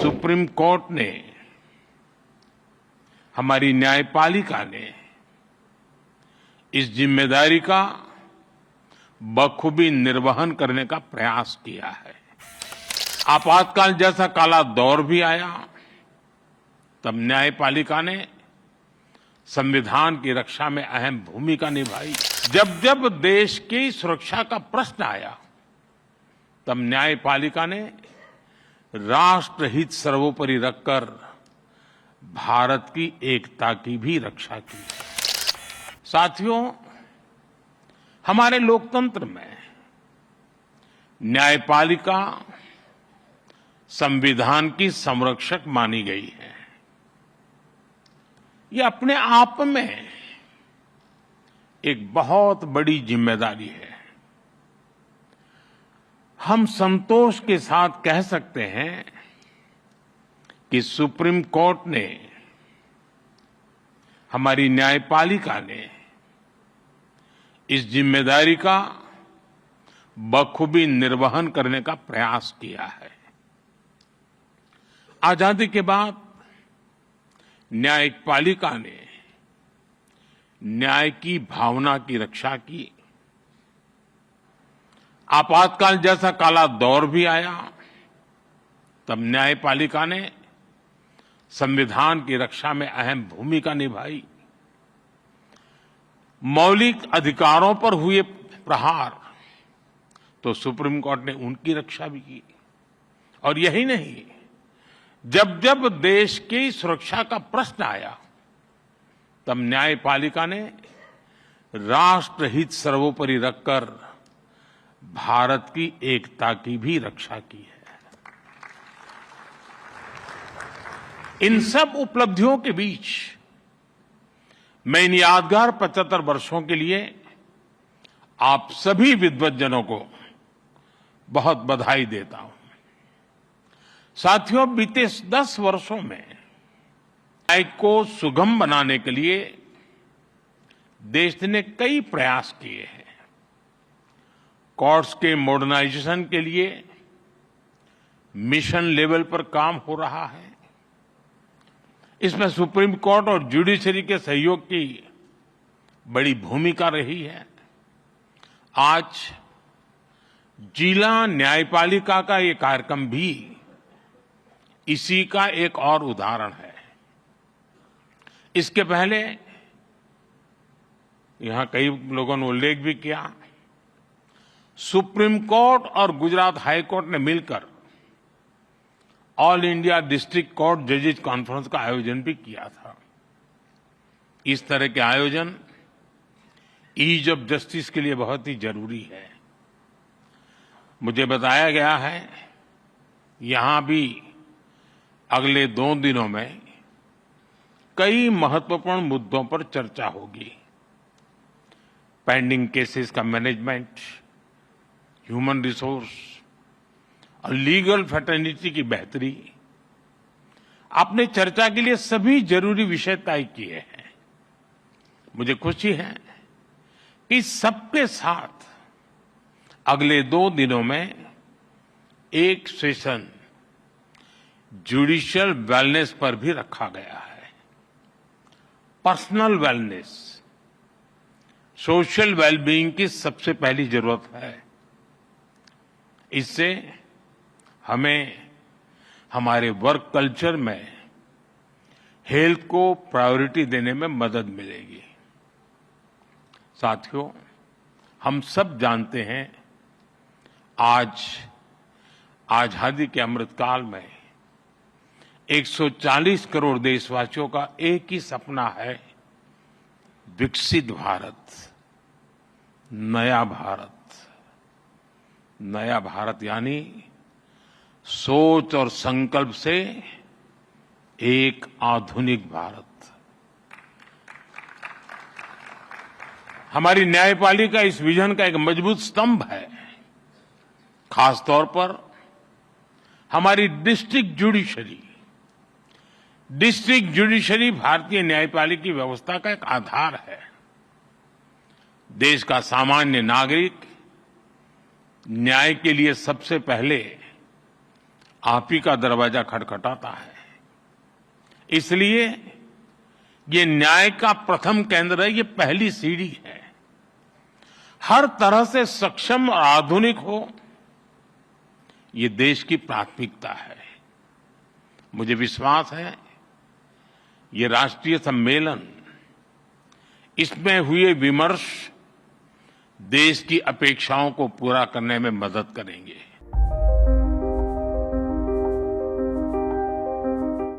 Supreme court ने, हमारी न्यायपालिका ने इस जिम्मेदारी का बखूबी निर्वहन करने का प्रयास किया है। आपातकाल जैसा काला दौर भी आया, तब न्यायपालिका ने संविधान की रक्षा में अहम भूमिका निभाई। जब जब देश की सुरक्षा का प्रश्न आया, तब न्यायपालिका ने राष्ट्रहित सर्वोपरि रखकर भारत की एकता की भी रक्षा की। साथियों, हमारे लोकतंत्र में न्यायपालिका संविधान की संरक्षक मानी गई है। ये अपने आप में एक बहुत बड़ी जिम्मेदारी है। हम संतोष के साथ कह सकते हैं कि सुप्रीम कोर्ट ने, हमारी न्यायपालिका ने इस जिम्मेदारी का बखूबी निर्वहन करने का प्रयास किया है। आजादी के बाद न्यायपालिका ने न्याय की भावना की रक्षा की। आपातकाल जैसा काला दौर भी आया, तब न्यायपालिका ने संविधान की रक्षा में अहम भूमिका निभाई। मौलिक अधिकारों पर हुए प्रहार, तो सुप्रीम कोर्ट ने उनकी रक्षा भी की। और यही नहीं, जब जब देश की सुरक्षा का प्रश्न आया, तब न्यायपालिका ने राष्ट्रहित सर्वोपरि रखकर भारत की एकता की भी रक्षा की है। इन सब उपलब्धियों के बीच मैं इन यादगार 75 वर्षों के लिए आप सभी विद्वज्जनों को बहुत बधाई देता हूं। साथियों, बीते 10 वर्षों में न्याय को सुगम बनाने के लिए देश ने कई प्रयास किए हैं। कोर्ट्स के मॉडर्नाइजेशन के लिए मिशन लेवल पर काम हो रहा है। इसमें सुप्रीम कोर्ट और जुडिशरी के सहयोग की बड़ी भूमिका रही है। आज जिला न्यायपालिका का ये कार्यक्रम भी इसी का एक और उदाहरण है। इसके पहले यहां कई लोगों ने उल्लेख भी किया, सुप्रीम कोर्ट और गुजरात हाई कोर्ट ने मिलकर ऑल इंडिया डिस्ट्रिक्ट कोर्ट जजेज कॉन्फ्रेंस का आयोजन भी किया था। इस तरह के आयोजन ईज ऑफ जस्टिस के लिए बहुत ही जरूरी है। मुझे बताया गया है, यहां भी अगले 2 दिनों में कई महत्वपूर्ण मुद्दों पर चर्चा होगी। पेंडिंग केसेस का मैनेजमेंट, ह्यूमन रिसोर्स और लीगल फैटर्निटी की बेहतरी। आपने चर्चा के लिए सभी जरूरी विषय तय किए हैं। मुझे खुशी है कि सबके साथ अगले 2 दिनों में एक सेशन जुडिशियल वेलनेस पर भी रखा गया है। पर्सनल वेलनेस, सोशल वेलबीइंग की सबसे पहली जरूरत है। इससे हमें हमारे वर्क कल्चर में हेल्थ को प्रायोरिटी देने में मदद मिलेगी। साथियों, हम सब जानते हैं, आज आजादी के अमृतकाल में 140 करोड़ देशवासियों का एक ही सपना है, विकसित भारत, नया भारत। नया भारत यानी सोच और संकल्प से एक आधुनिक भारत। हमारी न्यायपालिका इस विजन का एक मजबूत स्तंभ है। खासतौर पर हमारी डिस्ट्रिक्ट जुडिशरी भारतीय न्यायपालिका की व्यवस्था का एक आधार है। देश का सामान्य नागरिक न्याय के लिए सबसे पहले आप ही का दरवाजा खटखटाता है। इसलिए ये न्याय का प्रथम केंद्र है, ये पहली सीढ़ी है। हर तरह से सक्षम और आधुनिक हो, ये देश की प्राथमिकता है। मुझे विश्वास है ये राष्ट्रीय सम्मेलन, इसमें हुए विमर्श देश की अपेक्षाओं को पूरा करने में मदद करेंगे।